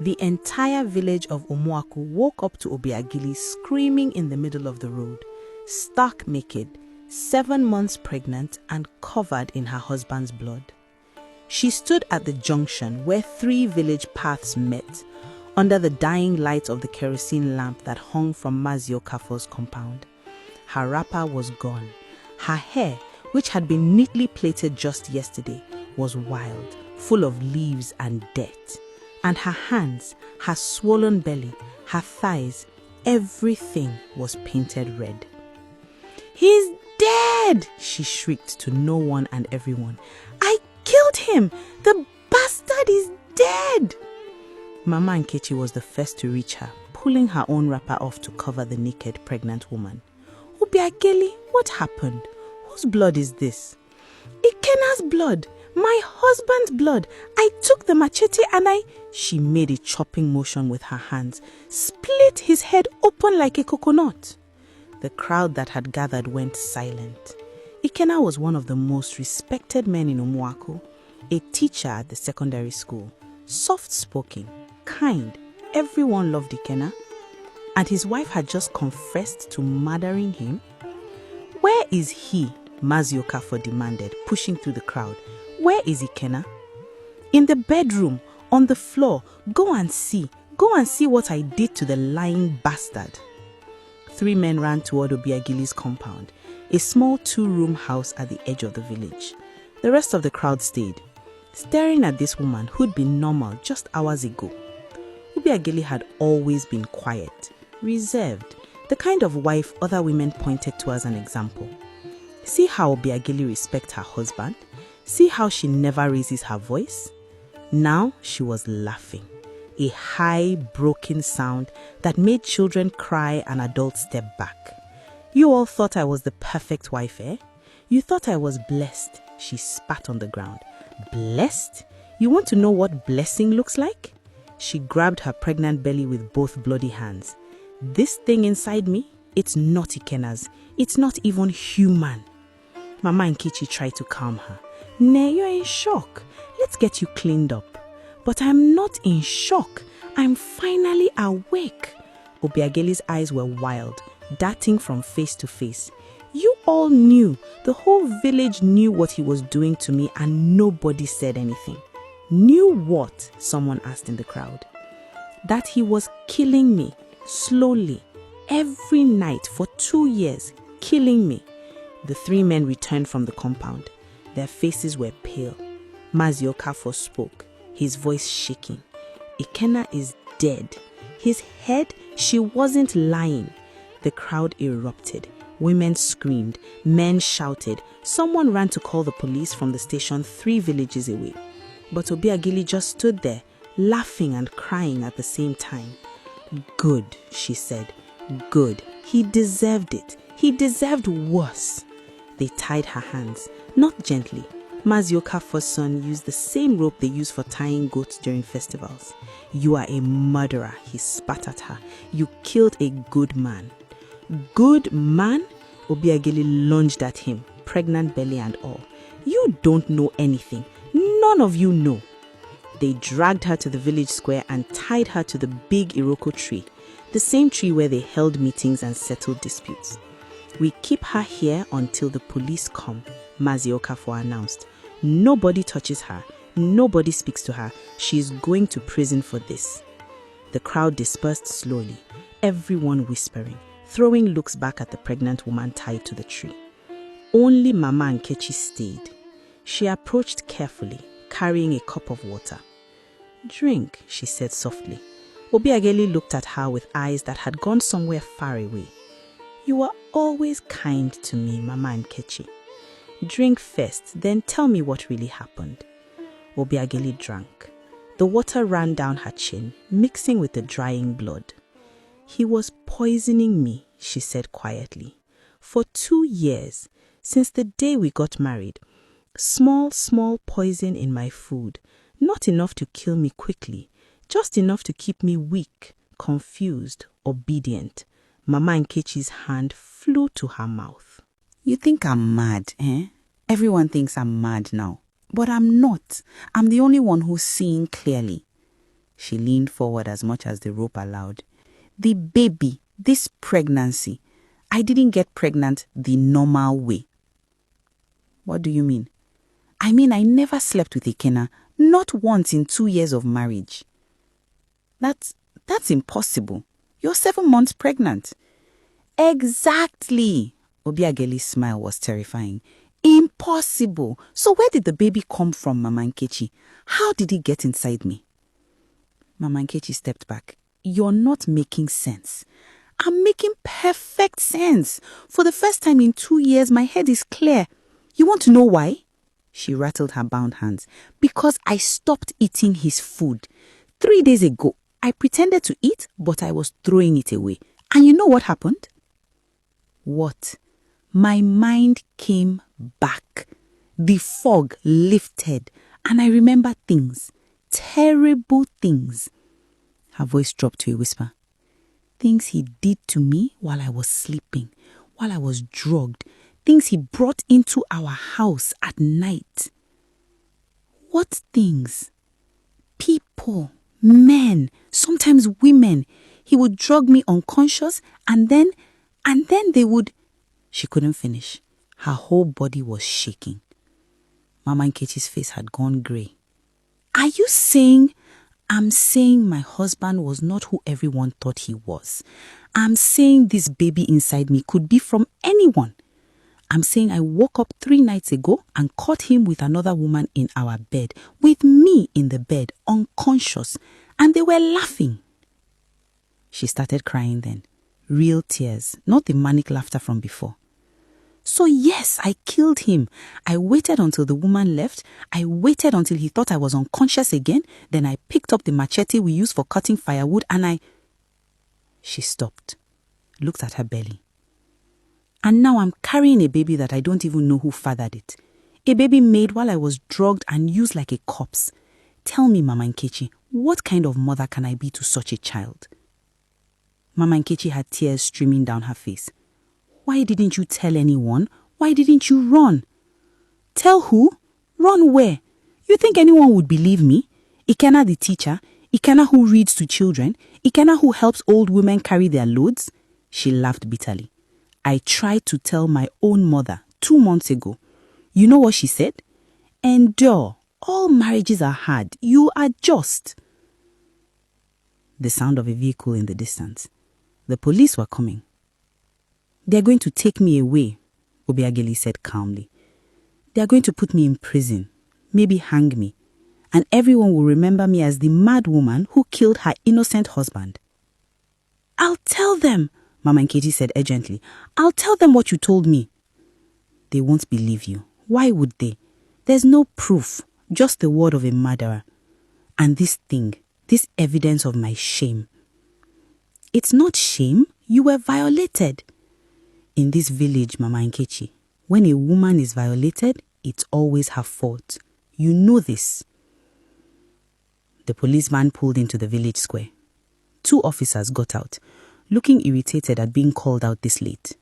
The entire village of Omuaku woke up to Obiagili screaming in the middle of the road, stark naked, 7 months pregnant and covered in her husband's blood. She stood at the junction where 3 village paths met, under the dying light of the kerosene lamp that hung from Mazio Kafo's compound. Her wrapper was gone. Her hair, which had been neatly plaited just yesterday, was wild, full of leaves and dirt. And her hands, her swollen belly, her thighs, everything was painted red. "He's dead!" she shrieked to no one and everyone. "I killed him! The bastard is dead!" Mama Nkechi was the first to reach her, pulling her own wrapper off to cover the naked, pregnant woman. "Obiageli, what happened? Whose blood is this?" "Ikena's blood! My husband's blood! I took the machete and She made a chopping motion with her hands, split his head open like a coconut. The crowd that had gathered went silent. Ikena was one of the most respected men in Omuaku, a teacher at the secondary school, soft-spoken, kind. Everyone loved Ikena. And his wife had just confessed to murdering him. "Where is he?" Mazio Kafo demanded, pushing through the crowd. "Where is Ikena?" "In the bedroom, on the floor. Go and see. Go and see what I did to the lying bastard." 3 men ran toward Obiagili's compound, a small 2-room house at the edge of the village. The rest of the crowd stayed, staring at this woman who'd been normal just hours ago. Obiagili had always been quiet, reserved, the kind of wife other women pointed to as an example. See how Obiagili respects her husband? See how she never raises her voice? Now she was laughing, a high, broken sound that made children cry and adults step back. "You all thought I was the perfect wife, eh? You thought I was blessed." She spat on the ground. "Blessed? You want to know what blessing looks like?" She grabbed her pregnant belly with both bloody hands. "This thing inside me, it's not Ikena's. It's not even human." Mama Nkechi tried to calm her. "Nay, you're in shock. Let's get you cleaned up." "But I'm not in shock. I'm finally awake." Obiageli's eyes were wild, darting from face to face. "You all knew. The whole village knew what he was doing to me and nobody said anything." "Knew what?" someone asked in the crowd. "That he was killing me, slowly, every night for 2 years, killing me." The 3 men returned from the compound. Their faces were pale. Mazio Kafo spoke, his voice shaking. "Ikena is dead. His head, she wasn't lying." The crowd erupted. Women screamed. Men shouted. Someone ran to call the police from the station 3 villages away. But Obiagili just stood there, laughing and crying at the same time. "Good," she said. "Good. He deserved it. He deserved worse." They tied her hands, not gently. Mazio Kafo's son used the same rope they use for tying goats during festivals. "You are a murderer," he spat at her. "You killed a good man." "Good man?" Obiageli lunged at him, pregnant belly and all. "You don't know anything. None of you know." They dragged her to the village square and tied her to the big Iroko tree, the same tree where they held meetings and settled disputes. "We keep her here until the police come," Mazio Kafo announced. "Nobody touches her. Nobody speaks to her. She's going to prison for this." The crowd dispersed slowly, everyone whispering, throwing looks back at the pregnant woman tied to the tree. Only Mama Nkechi stayed. She approached carefully, carrying a cup of water. "Drink," she said softly. Obiageli looked at her with eyes that had gone somewhere far away. "You were always kind to me, Mama Nkechi. Drink first, then tell me what really happened." Obiageli drank. The water ran down her chin, mixing with the drying blood. "He was poisoning me," she said quietly. "For 2 years, since the day we got married. Small poison in my food. Not enough to kill me quickly, just enough to keep me weak, confused, obedient." Mama Nkechi's hand flew to her mouth. "You think I'm mad, eh? Everyone thinks I'm mad now. But I'm not. I'm the only one who's seeing clearly." She leaned forward as much as the rope allowed. The baby, this pregnancy, I didn't get pregnant the normal way. What do you mean? I mean, I never slept with Ikenna, not once in 2 years of marriage. That's impossible. You're 7 months pregnant. Exactly. Obiageli's smile was terrifying. Impossible. So where did the baby come from, Mama Nkechi? How did he get inside me? Mama Nkechi stepped back. You're not making sense. I'm making perfect sense. For the first time in 2 years, my head is clear. You want to know why? She rattled her bound hands. Because I stopped eating his food. 3 days ago, I pretended to eat, but I was throwing it away. And you know what happened? What? My mind came back. The fog lifted, and I remember things. Terrible things. Her voice dropped to a whisper. Things he did to me while I was sleeping, while I was drugged. Things he brought into our house at night. What things? People, men, sometimes women. He would drug me unconscious and then they would... She couldn't finish. Her whole body was shaking. Mama Nkechi's face had gone grey. Are you saying... I'm saying my husband was not who everyone thought he was. I'm saying this baby inside me could be from anyone. I'm saying I woke up 3 nights ago and caught him with another woman in our bed, with me in the bed, unconscious, and they were laughing. She started crying then. Real tears, not the manic laughter from before. So yes, I killed him. I waited until the woman left. I waited until he thought I was unconscious again. Then I picked up the machete we use for cutting firewood and I... She stopped, looked at her belly. And now I'm carrying a baby that I don't even know who fathered it. A baby made while I was drugged and used like a corpse. Tell me, Mama Nkechi, what kind of mother can I be to such a child? Mama Nkechi had tears streaming down her face. Why didn't you tell anyone? Why didn't you run? Tell who? Run where? You think anyone would believe me? Ikenna the teacher? Ikenna who reads to children? Ikenna who helps old women carry their loads? She laughed bitterly. I tried to tell my own mother 2 months ago. You know what she said? Endure. All marriages are hard. You adjust. The sound of a vehicle in the distance. The police were coming. They're going to take me away, Obiageli said calmly. They're going to put me in prison, maybe hang me, and everyone will remember me as the mad woman who killed her innocent husband. I'll tell them, Mama Nkechi said urgently. I'll tell them what you told me. They won't believe you. Why would they? There's no proof, just the word of a murderer. And this thing, this evidence of my shame. It's not shame, you were violated. In this village, Mama Nkechi, when a woman is violated, it's always her fault. You know this. The police van pulled into the village square. 2 officers got out, looking irritated at being called out this late.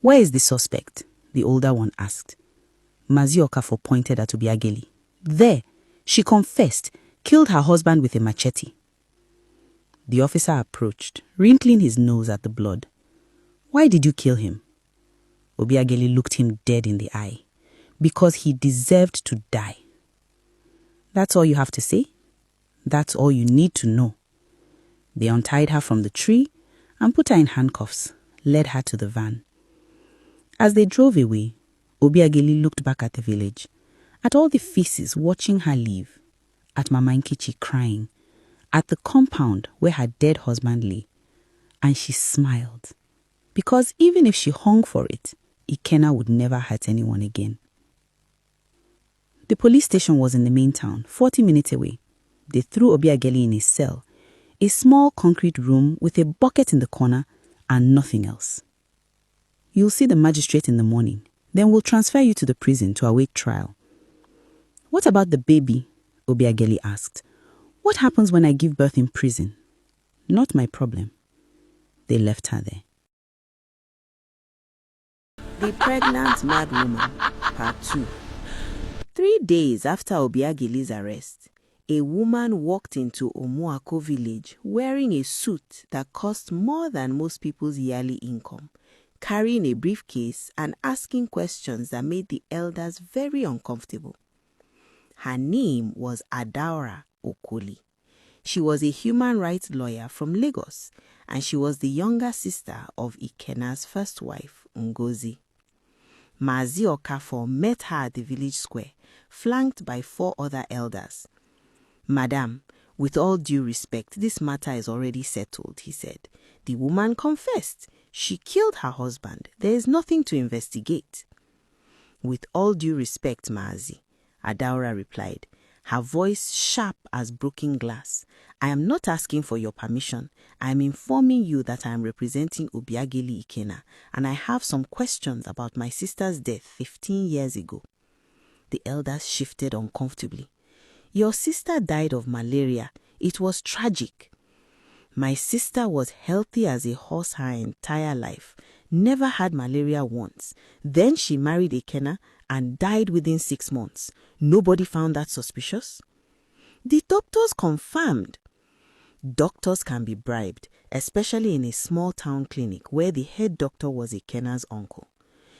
Where is the suspect? The older one asked. Mazi Okafor pointed at Obiageli. There, she confessed, killed her husband with a machete. The officer approached, wrinkling his nose at the blood. Why did you kill him? Obiageli looked him dead in the eye. Because he deserved to die. That's all you have to say? That's all you need to know. They untied her from the tree and put her in handcuffs, led her to the van. As they drove away, Obiageli looked back at the village, at all the faces watching her leave, at Mama Nkechi crying, at the compound where her dead husband lay, and she smiled. Because even if she hung for it, Ikenna would never hurt anyone again. The police station was in the main town, 40 minutes away. They threw Obiageli in a cell, a small concrete room with a bucket in the corner and nothing else. You'll see the magistrate in the morning. Then we'll transfer you to the prison to await trial. What about the baby? Obiageli asked. What happens when I give birth in prison? Not my problem. They left her there. The Pregnant Mad Woman, Part 2. 3 days after Obiageli's arrest, A woman walked into Omuako village wearing a suit that cost more than most people's yearly income, carrying a briefcase and asking questions that made the elders very uncomfortable. Her name was Adaora Okoli. She was a human rights lawyer from Lagos, and she was the younger sister of Ikena's first wife, Ngozi. Mazi Okafor met her at the village square, flanked by 4 other elders. "Madam, with all due respect, this matter is already settled," he said. "The woman confessed. She killed her husband. There is nothing to investigate." "With all due respect, Mazi," Adaora replied, her voice sharp as broken glass, "I am not asking for your permission. I am informing you that I am representing Obiageli Ikena, and I have some questions about my sister's death 15 years ago." The elders shifted uncomfortably. "Your sister died of malaria. It was tragic." "My sister was healthy as a horse her entire life, never had malaria once. Then she married Ikena and died within 6 months. Nobody found that suspicious?" "The doctors confirmed." "Doctors can be bribed, especially in a small town clinic where the head doctor was Ikena's uncle."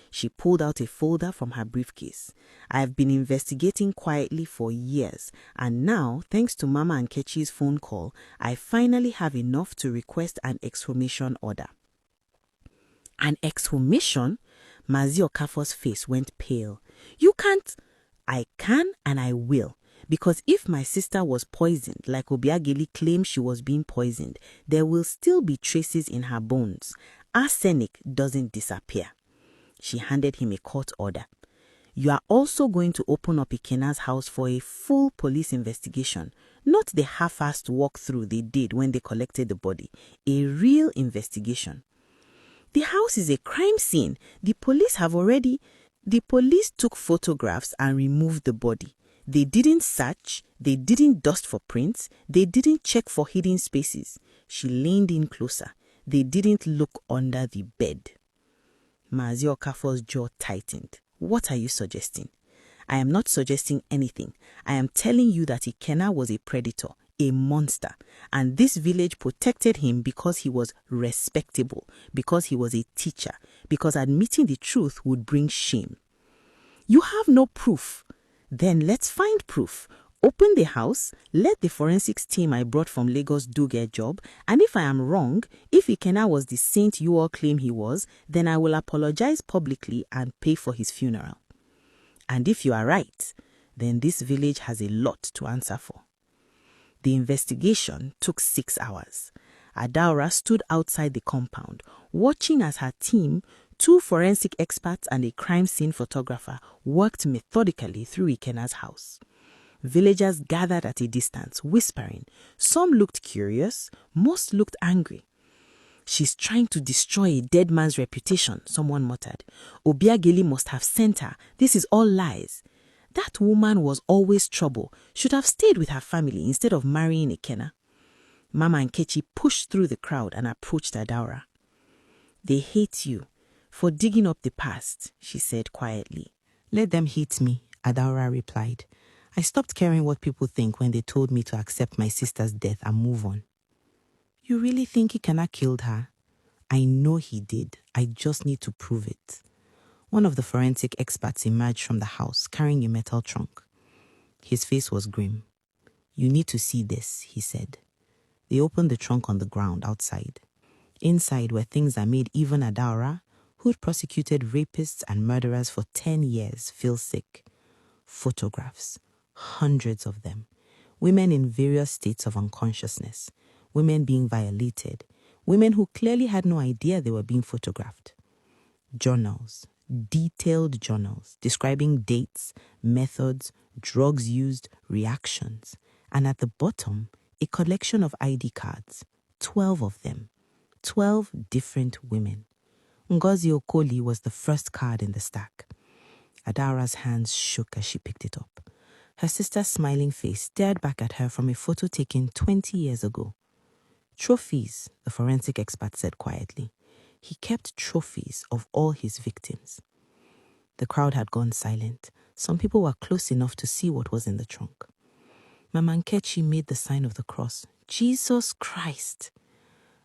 She pulled out a folder from her briefcase. "I have been investigating quietly for years, and now, thanks to Mama Nkechi's phone call, I finally have enough to request an exhumation order." "An exhumation?" Mazi Okafor's face went pale. "You can't." "I can and I will. Because if my sister was poisoned, like Obiageli claims she was being poisoned, there will still be traces in her bones. Arsenic doesn't disappear." She handed him a court order. "You are also going to open up Ikena's house for a full police investigation, not the half-assed walkthrough they did when they collected the body. A real investigation." "The house is a crime scene. The police took photographs and removed the body. They didn't search, they didn't dust for prints, they didn't check for hidden spaces." She leaned in closer. "They didn't look under the bed." Mazi Okafor's jaw tightened. "What are you suggesting?" "I am not suggesting anything. I am telling you that Ikena was a predator, a monster, and this village protected him because he was respectable, because he was a teacher, because admitting the truth would bring shame." "You have no proof." "Then let's find proof. Open the house, let the forensics team I brought from Lagos do their job, and if I am wrong, if Ikena was the saint you all claim he was, then I will apologize publicly and pay for his funeral. And if you are right, then this village has a lot to answer for." The investigation took 6 hours. Adaora stood outside the compound, watching as her team, 2 forensic experts and a crime scene photographer, worked methodically through Ikena's house. Villagers gathered at a distance, whispering. Some looked curious, most looked angry. "She's trying to destroy a dead man's reputation," someone muttered. "Obiageli must have sent her. This is all lies. That woman was always trouble. Should have stayed with her family instead of marrying Ikena." Mama Nkechi pushed through the crowd and approached Adaora. "They hate you for digging up the past," she said quietly. "Let them hate me," Adaora replied. "I stopped caring what people think when they told me to accept my sister's death and move on." "You really think Ikena killed her?" "I know he did. I just need to prove it." One of the forensic experts emerged from the house carrying a metal trunk. His face was grim. "You need to see this," he said. They opened the trunk on the ground outside. Inside were things that made even Adaora, who'd prosecuted rapists and murderers for 10 years, feel sick. Photographs. Hundreds of them. Women in various states of unconsciousness. Women being violated. Women who clearly had no idea they were being photographed. Journals. Detailed journals describing dates, methods, drugs used, reactions. And at the bottom, a collection of ID cards. 12 of them. 12 different women. Ngozi Okoli was the first card in the stack. Adaora's hands shook as she picked it up. Her sister's smiling face stared back at her from a photo taken 20 years ago. "Trophies," the forensic expert said quietly. He kept trophies of all his victims. The crowd had gone silent. Some people were close enough to see what was in the trunk. Mama Nkechi made the sign of the cross. Jesus Christ!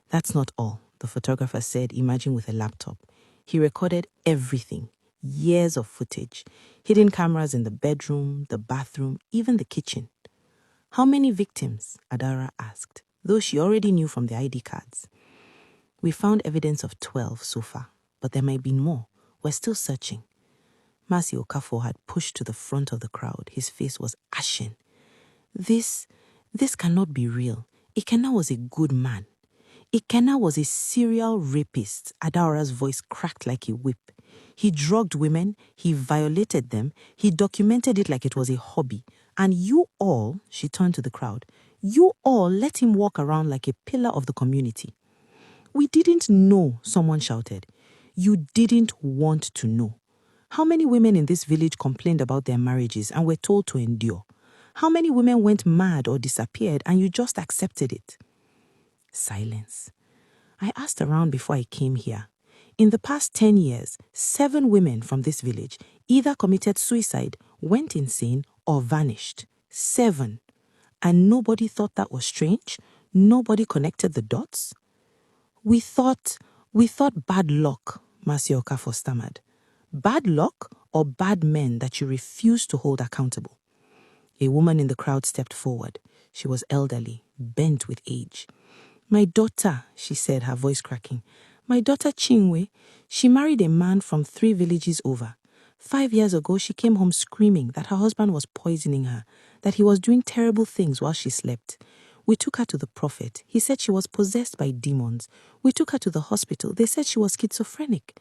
That's not all, the photographer said, imagine with a laptop. He recorded everything, years of footage, hidden cameras in the bedroom, the bathroom, even the kitchen. How many victims? Adara asked, though she already knew from the ID cards. We found evidence of 12 so far, but there might be more. We're still searching. Masi Okafor had pushed to the front of the crowd. His face was ashen. This cannot be real. Ikenna was a good man. Ikenna was a serial rapist. Adaora's voice cracked like a whip. He drugged women, he violated them, he documented it like it was a hobby. And you all, she turned to the crowd, you all let him walk around like a pillar of the community. We didn't know, someone shouted. You didn't want to know. How many women in this village complained about their marriages and were told to endure? How many women went mad or disappeared and you just accepted it? Silence. I asked around before I came here. In the past 10 years, 7 women from this village either committed suicide, went insane, or vanished. 7. And nobody thought that was strange? Nobody connected the dots? We thought bad luck, Masi Okafor stammered. Bad luck or bad men that you refuse to hold accountable? A woman in the crowd stepped forward. She was elderly, bent with age. My daughter, she said, her voice cracking. My daughter Chinwe, she married a man from 3 villages over. 5 years ago, she came home screaming that her husband was poisoning her, that he was doing terrible things while she slept. We took her to the prophet. He said she was possessed by demons. We took her to the hospital. They said she was schizophrenic.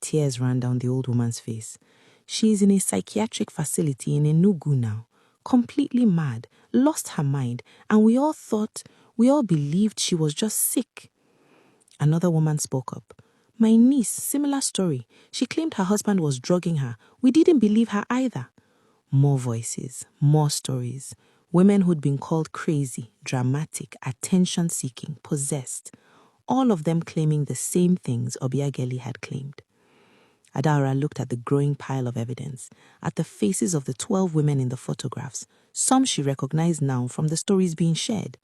Tears ran down the old woman's face. She is in a psychiatric facility in Enugu now, completely mad, lost her mind, and we all believed she was just sick. Another woman spoke up. My niece, similar story. She claimed her husband was drugging her. We didn't believe her either. More voices, more stories. Women who'd been called crazy, dramatic, attention-seeking, possessed. All of them claiming the same things Obiageli had claimed. Adaora looked at the growing pile of evidence, at the faces of the 12 women in the photographs, some she recognized now from the stories being shared.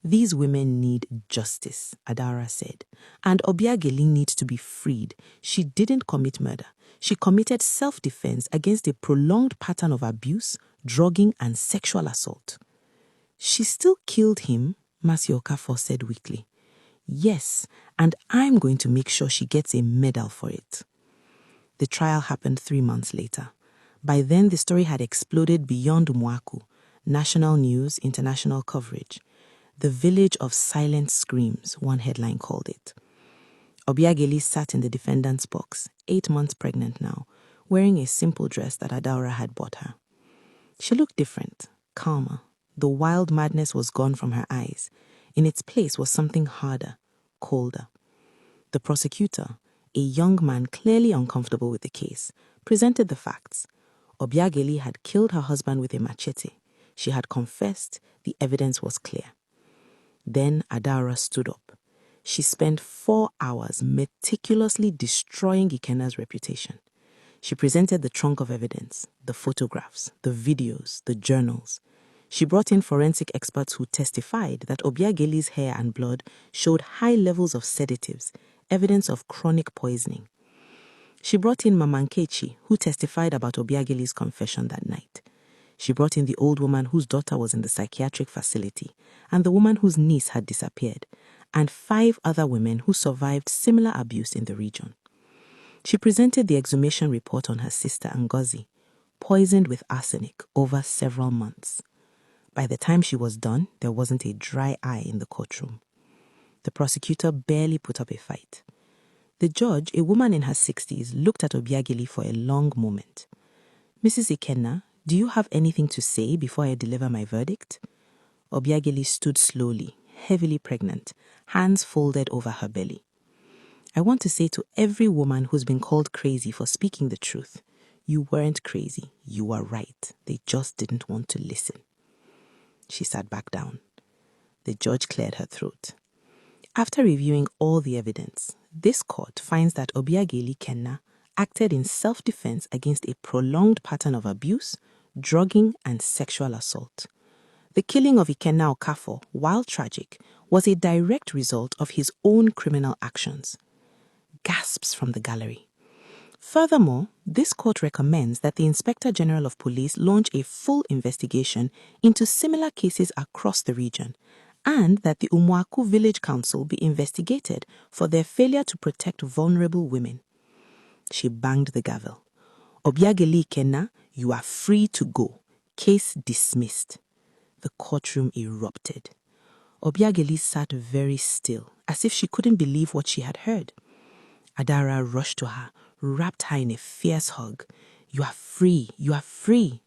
These women need justice, Adaora said, and Obiageli needs to be freed. She didn't commit murder. She committed self-defense against a prolonged pattern of abuse, drugging, and sexual assault. She still killed him, Masi Okafor said weakly. Yes, and I'm going to make sure she gets a medal for it. The trial happened 3 months later. By then, the story had exploded beyond Umuaku. National news, international coverage. The village of silent screams, one headline called it. Obiageli sat in the defendant's box, 8 months pregnant now, wearing a simple dress that Adaora had bought her. She looked different, calmer. The wild madness was gone from her eyes. In its place was something harder, colder. The prosecutor, a young man clearly uncomfortable with the case, presented the facts. Obiageli had killed her husband with a machete. She had confessed. The evidence was clear. Then Adaora stood up. She spent 4 hours meticulously destroying Ikenna's reputation. She presented the trunk of evidence, the photographs, the videos, the journals. She brought in forensic experts who testified that Obiageli's hair and blood showed high levels of sedatives, evidence of chronic poisoning. She brought in Mama Nkechi, who testified about Obiageli's confession that night. She brought in the old woman whose daughter was in the psychiatric facility, and the woman whose niece had disappeared, and 5 other women who survived similar abuse in the region. She presented the exhumation report on her sister Ngozi, poisoned with arsenic over several months. By the time she was done, there wasn't a dry eye in the courtroom. The prosecutor barely put up a fight. The judge, a woman in her 60s, looked at Obiageli for a long moment. Mrs. Ikenna, do you have anything to say before I deliver my verdict? Obiageli stood slowly, heavily pregnant, hands folded over her belly. I want to say to every woman who's been called crazy for speaking the truth, you weren't crazy, you were right. They just didn't want to listen. She sat back down. The judge cleared her throat. After reviewing all the evidence, this court finds that Obiageli Kenna acted in self-defense against a prolonged pattern of abuse, drugging, and sexual assault. The killing of Ikenna Okafor, while tragic, was a direct result of his own criminal actions. Gasps from the gallery. Furthermore, this court recommends that the Inspector General of Police launch a full investigation into similar cases across the region, and that the Umuaku Village Council be investigated for their failure to protect vulnerable women. She banged the gavel. Obiageli Ikenna, you are free to go. Case dismissed. The courtroom erupted. Obiageli sat very still, as if she couldn't believe what she had heard. Adara rushed to her, wrapped her in a fierce hug. You are free, you are free.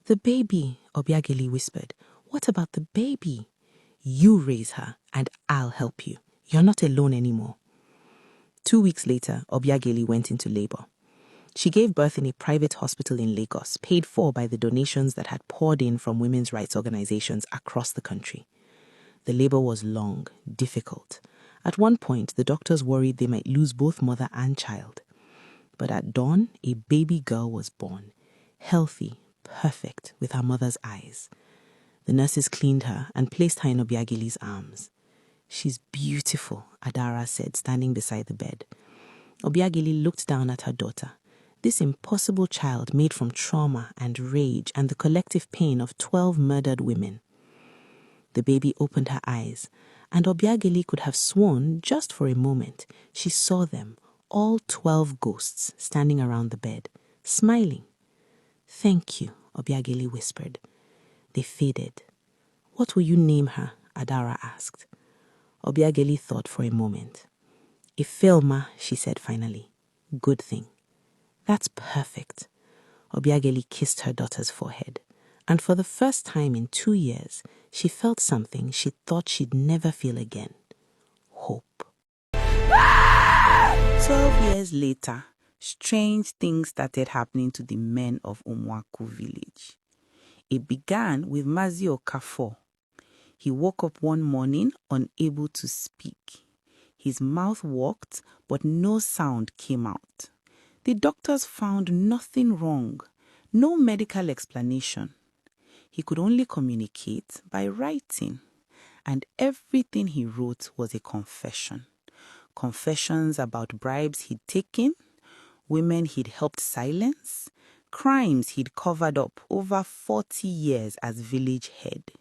The baby, Obiageli whispered. What about the baby? You raise her, and I'll help you. You're not alone anymore. 2 weeks later, Obiageli went into labor. She gave birth in a private hospital in Lagos, paid for by the donations that had poured in from women's rights organizations across the country. The labor was long, difficult. At one point, the doctors worried they might lose both mother and child. But at dawn, a baby girl was born, healthy, perfect, with her mother's eyes. The nurses cleaned her and placed her in Obiageli's arms. She's beautiful, Adara said, standing beside the bed. Obiageli looked down at her daughter. This impossible child made from trauma and rage and the collective pain of 12 murdered women. The baby opened her eyes, and Obiageli could have sworn, just for a moment, she saw them, all 12 ghosts, standing around the bed, smiling. Thank you, Obiageli whispered. They faded. What will you name her? Adara asked. Obiageli thought for a moment. Ifeoma, she said finally. Good thing. That's perfect. Obiageli kissed her daughter's forehead, and for the first time in 2 years, she felt something she thought she'd never feel again. Hope. 12 years later, strange things started happening to the men of Umuaku village. It began with Mazi Okafor. He woke up one morning unable to speak. His mouth worked, but no sound came out. The doctors found nothing wrong, no medical explanation. He could only communicate by writing, and everything he wrote was a confession. Confessions about bribes he'd taken, women he'd helped silence, crimes he'd covered up over 40 years as village head.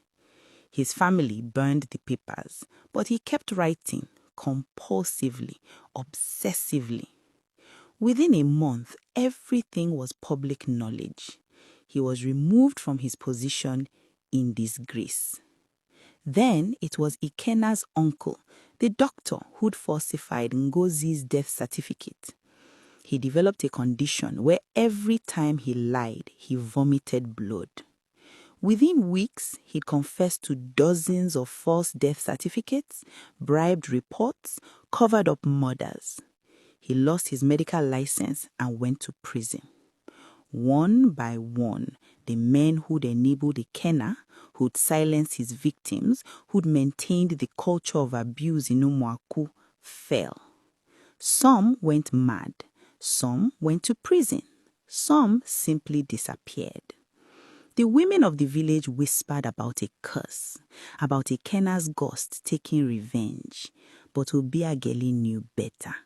His family burned the papers, but he kept writing compulsively, obsessively. Within a month, everything was public knowledge. He was removed from his position in disgrace. Then it was Ikenna's uncle, the doctor who'd falsified Ngozi's death certificate. He developed a condition where every time he lied, he vomited blood. Within weeks, he'd confessed to dozens of false death certificates, bribed reports, covered up murders. He lost his medical license and went to prison. One by one, the men who'd enabled Ikenna, who'd silenced his victims, who'd maintained the culture of abuse in Umuaku, fell. Some went mad, some went to prison, some simply disappeared. The women of the village whispered about a curse, about Ikenna's ghost taking revenge, but Obiageli knew better.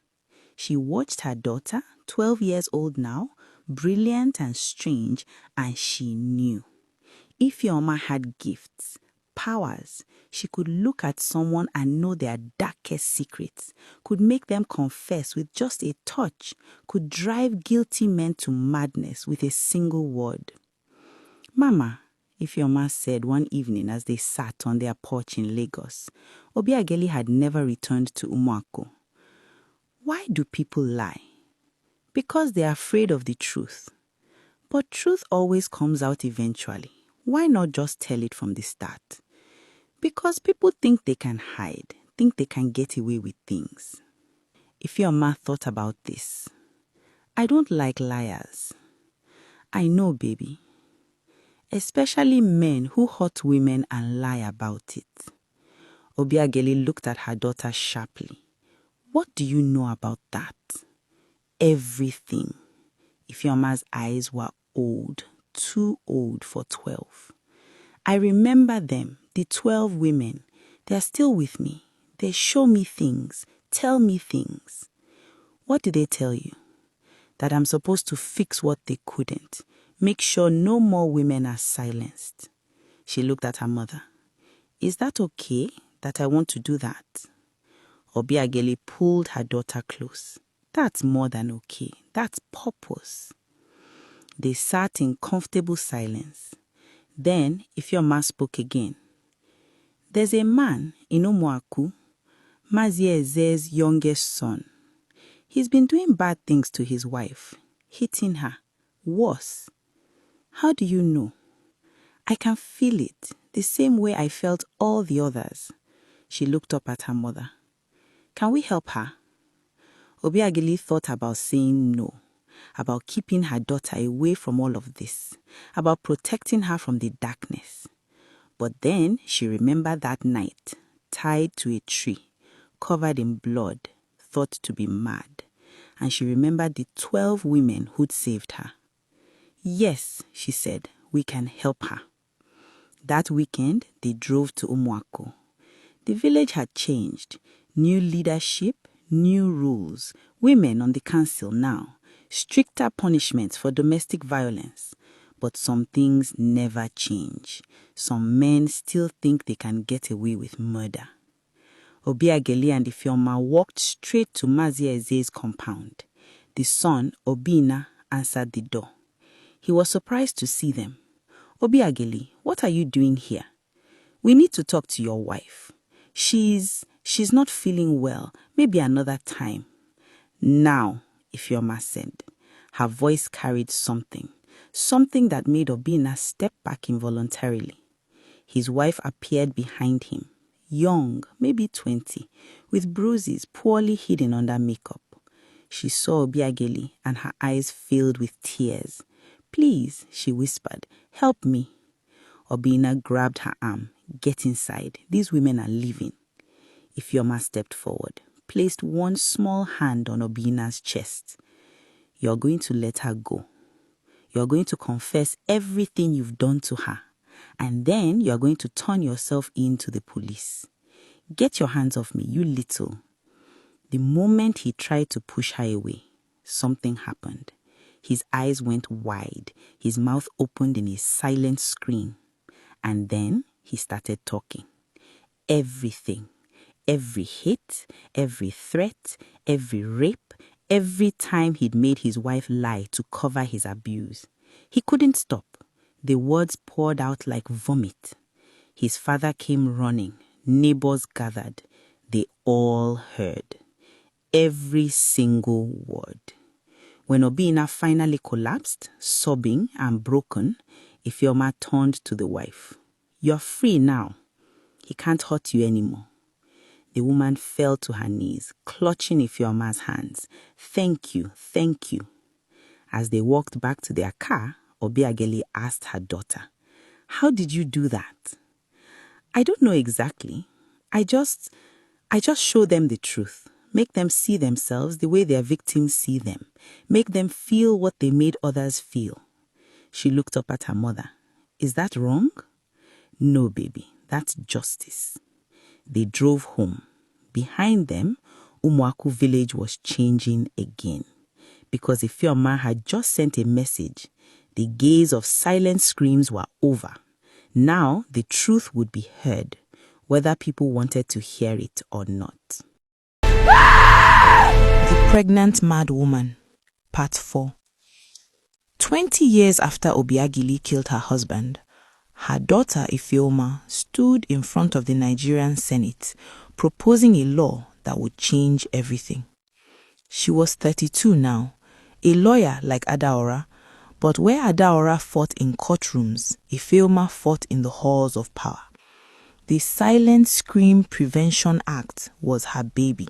She watched her daughter, 12 years old now, brilliant and strange, and she knew. Ifeoma had gifts, powers. She could look at someone and know their darkest secrets, could make them confess with just a touch, could drive guilty men to madness with a single word. Mama, Ifeoma said one evening as they sat on their porch in Lagos, Obiageli had never returned to Umuaku. Why do people lie? Because they are afraid of the truth. But truth always comes out eventually. Why not just tell it from the start? Because people think they can hide, think they can get away with things. Ifeoma thought about this. I don't like liars. I know, baby. Especially men who hurt women and lie about it. Obiageli looked at her daughter sharply. What do you know about that? Everything. Ifeoma's eyes were old, too old for 12. I remember them, the 12 women. They are still with me. They show me things, tell me things. What did they tell you? That I'm supposed to fix what they couldn't, make sure no more women are silenced. She looked at her mother. Is that okay that I want to do that? Obiageli pulled her daughter close. That's more than okay. That's purpose. They sat in comfortable silence. Then Ifeoma spoke again. There's a man in Umuaku, Mazie Eze's youngest son. He's been doing bad things to his wife, hitting her, worse. How do you know? I can feel it, the same way I felt all the others. She looked up at her mother. Can we help her? Obiageli thought about saying no, about keeping her daughter away from all of this, about protecting her from the darkness. But then she remembered that night, tied to a tree, covered in blood, thought to be mad, and she remembered the 12 women who'd saved her. Yes, she said, we can help her. That weekend, they drove to Umuaku. The village had changed. New leadership, new rules, women on the council now, stricter punishments for domestic violence. But some things never change. Some men still think they can get away with murder. Obiageli and Ifeoma walked straight to Mazie Eze's compound. The son, Obina, answered the door. He was surprised to see them. Obiageli, what are you doing here? We need to talk to your wife. She's not feeling well. Maybe another time. Now, Ifeoma said. Her voice carried something that made Obina step back involuntarily. His wife appeared behind him, young, maybe 20, with bruises poorly hidden under makeup. She saw Obiageli and her eyes filled with tears. Please, she whispered, help me. Obina grabbed her arm. Get inside. These women are leaving. Ifeoma stepped forward, placed one small hand on Obina's chest. You're going to let her go. You're going to confess everything you've done to her. And then you're going to turn yourself in to the police. Get your hands off me, you little. The moment he tried to push her away, something happened. His eyes went wide. His mouth opened in a silent scream. And then he started talking. Everything. Every hit, every threat, every rape, every time he'd made his wife lie to cover his abuse. He couldn't stop. The words poured out like vomit. His father came running. Neighbors gathered. They all heard. Every single word. When Obina finally collapsed, sobbing and broken, Ifeoma turned to the wife. You're free now. He can't hurt you anymore. The woman fell to her knees, clutching Ifeoma's hands. Thank you, thank you. As they walked back to their car, Obiageli asked her daughter, how did you do that? I don't know exactly. I just show them the truth. Make them see themselves the way their victims see them. Make them feel what they made others feel. She looked up at her mother. Is that wrong? No, baby, that's justice. They drove home. Behind them, Umuaku village was changing again. Because Ifeoma had just sent a message. The days of silent screams were over. Now the truth would be heard, whether people wanted to hear it or not. The Pregnant Mad Woman, Part 4. 20 years after Obiageli killed her husband, her daughter Ifeoma stood in front of the Nigerian Senate proposing a law that would change everything. She was 32 now, a lawyer like Adaora, but where Adaora fought in courtrooms, Ifeoma fought in the halls of power. The Silent Scream Prevention Act was her baby.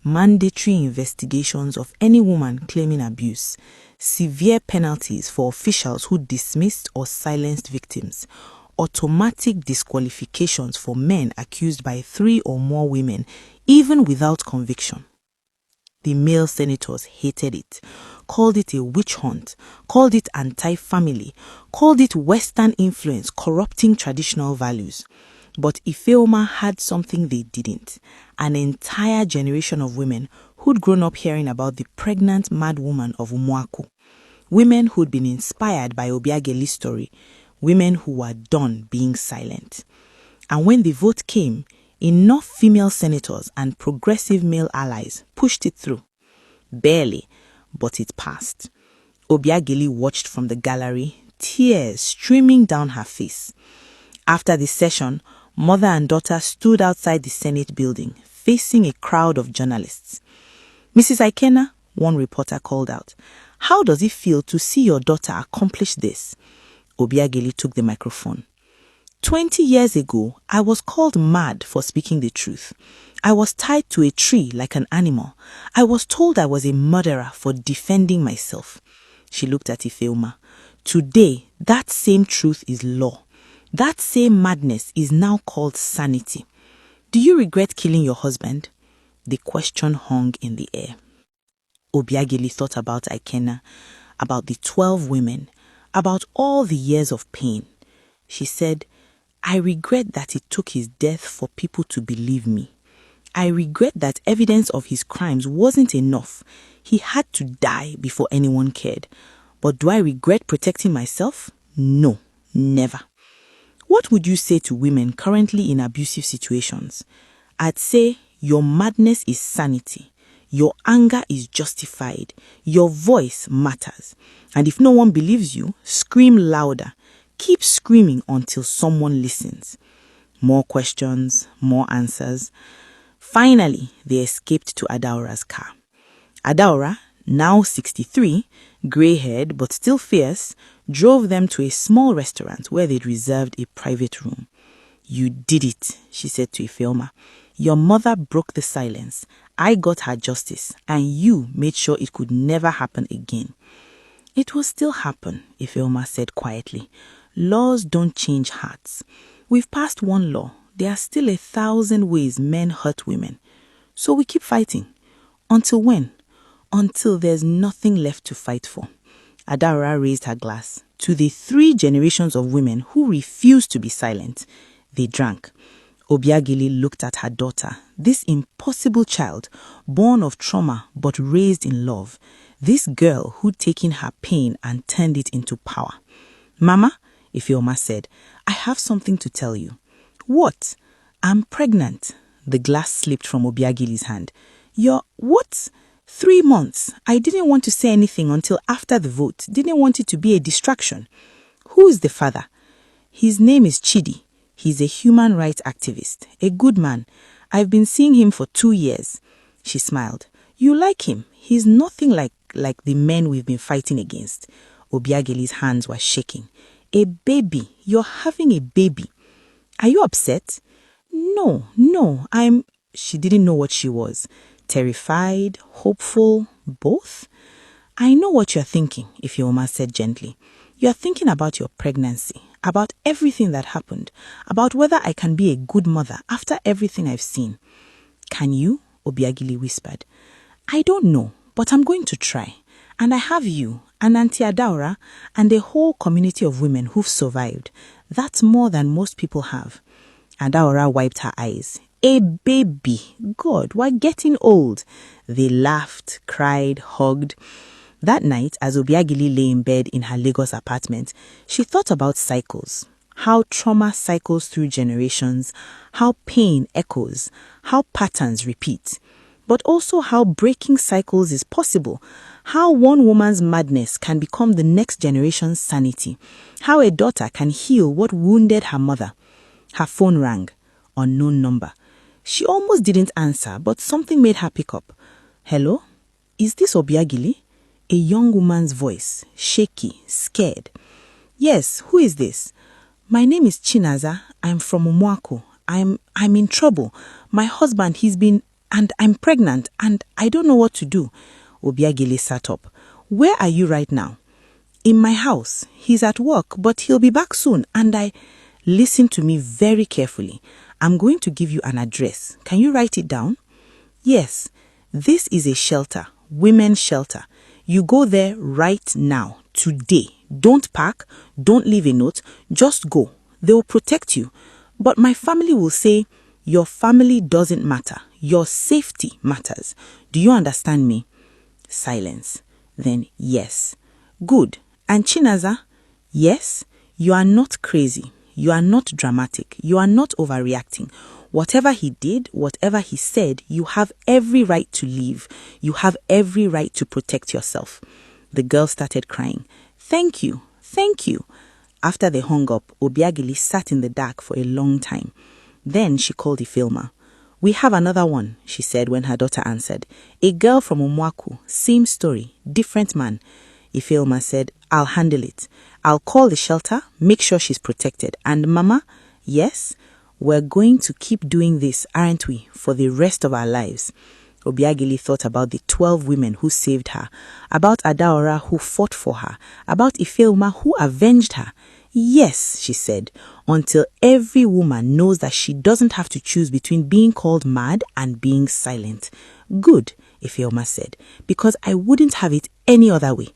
Mandatory investigations of any woman claiming abuse, severe penalties for officials who dismissed or silenced victims, automatic disqualifications for men accused by 3 or more women, even without conviction. The male senators hated it, called it a witch hunt, called it anti-family, called it Western influence corrupting traditional values. But Ifeoma had something they didn't. An entire generation of women who'd grown up hearing about the pregnant mad woman of Umuaku. Women who'd been inspired by Obiageli's story. Women who were done being silent. And when the vote came, enough female senators and progressive male allies pushed it through. Barely, but it passed. Obiageli watched from the gallery, tears streaming down her face. After the session, mother and daughter stood outside the Senate building, facing a crowd of journalists. "Mrs. Ikena," one reporter called out, "how does it feel to see your daughter accomplish this?" Obiageli took the microphone. 20 years ago, I was called mad for speaking the truth. I was tied to a tree like an animal. I was told I was a murderer for defending myself. She looked at Ifeoma. Today, that same truth is law. That same madness is now called sanity. Do you regret killing your husband? The question hung in the air. Obiageli thought about Ikena, about the 12 women, about all the years of pain. She said, "I regret that it took his death for people to believe me. I regret that evidence of his crimes wasn't enough. He had to die before anyone cared. But do I regret protecting myself? No, never." What would you say to women currently in abusive situations? I'd say your madness is sanity. Your anger is justified. Your voice matters. And if no one believes you, scream louder. Keep screaming until someone listens. More questions, more answers. Finally, they escaped to Adaora's car. Adaora, now 63, grey-haired but still fierce, drove them to a small restaurant where they'd reserved a private room. "You did it," she said to Ifeoma. "Your mother broke the silence. I got her justice, and you made sure it could never happen again." "It will still happen," Ifeoma said quietly. "Laws don't change hearts. We've passed one law. There are still 1,000 ways men hurt women. So we keep fighting. Until when? Until there's nothing left to fight for." Adaora raised her glass. To the 3 generations of women who refused to be silent, they drank. Obiageli looked at her daughter, this impossible child, born of trauma but raised in love. This girl who'd taken her pain and turned it into power. "Mama," Ifeoma said, "I have something to tell you." "What?" "I'm pregnant." The glass slipped from Obiageli's hand. "You're what?" 3 months. I didn't want to say anything until after the vote. Didn't want it to be a distraction." "Who is the father?" "His name is Chidi. He's a human rights activist. A good man. I've been seeing him for 2 years." She smiled. "You like him? He's nothing like the men we've been fighting against." Obiageli's hands were shaking. "A baby. You're having a baby. Are you upset?" No, I'm..." She didn't know what she was. Terrified, hopeful, both? "I know what you're thinking," Ifeoma said gently. "You're thinking about your pregnancy, about everything that happened, about whether I can be a good mother after everything I've seen." "Can you?" Obiageli whispered. "I don't know, but I'm going to try. And I have you, and Auntie Adaora, and a whole community of women who've survived. That's more than most people have." Adaora wiped her eyes. "A baby. God, we're getting old." They laughed, cried, hugged. That night, as Obiageli lay in bed in her Lagos apartment, she thought about cycles. How trauma cycles through generations, how pain echoes, how patterns repeat. But also how breaking cycles is possible, how one woman's madness can become the next generation's sanity, how a daughter can heal what wounded her mother. Her phone rang. Unknown number. She almost didn't answer, but something made her pick up. "Hello? Is this Obiageli?" A young woman's voice, shaky, scared. "Yes, who is this?" "My name is Chinaza. I'm from Umuaku. I'm in trouble. My husband, and I'm pregnant, and I don't know what to do." Obiageli sat up. "Where are you right now?" "In my house. He's at work, but he'll be back soon, and I..." "Listen to me very carefully. I'm going to give you an address. Can you write it down?" "Yes. This is a shelter, women's shelter. You go there right now, today. Don't pack, don't leave a note, just go. They will protect you. But my family will say, your family doesn't matter. Your safety matters. Do you understand me? Silence. Then yes. Good. And Chinaza? Yes, you are not crazy. You are not dramatic. You are not overreacting. Whatever he did, whatever he said, you have every right to leave. You have every right to protect yourself. The girl started crying. Thank you. Thank you. After they hung up, Obiageli sat in the dark for a long time. Then she called Ifeoma. We have another one, she said when her daughter answered. A girl from Umwaku, same story, different man. Ifeoma said, I'll handle it. I'll call the shelter, make sure she's protected. And Mama, yes, we're going to keep doing this, aren't we, for the rest of our lives. Obiageli thought about the 12 women who saved her, about Adaora who fought for her, about Ifeoma who avenged her. Yes, she said, until every woman knows that she doesn't have to choose between being called mad and being silent. Good, Ifeoma said, because I wouldn't have it any other way.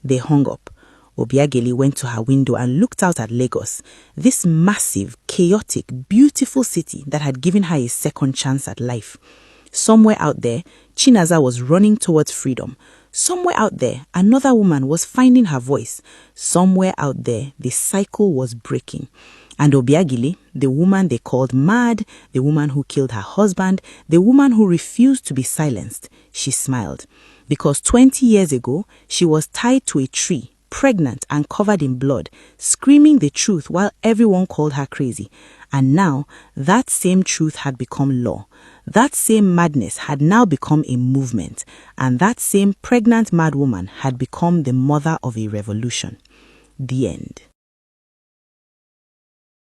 They hung up. Obiageli went to her window and looked out at Lagos, this massive, chaotic, beautiful city that had given her a second chance at life. Somewhere out there, Chinaza was running towards freedom. Somewhere out there, another woman was finding her voice. Somewhere out there, the cycle was breaking. And Obiageli, the woman they called mad, the woman who killed her husband, the woman who refused to be silenced, she smiled. Because 20 years ago, she was tied to a tree, pregnant and covered in blood, screaming the truth while everyone called her crazy. And now, that same truth had become law. That same madness had now become a movement. And that same pregnant mad woman had become the mother of a revolution. The end.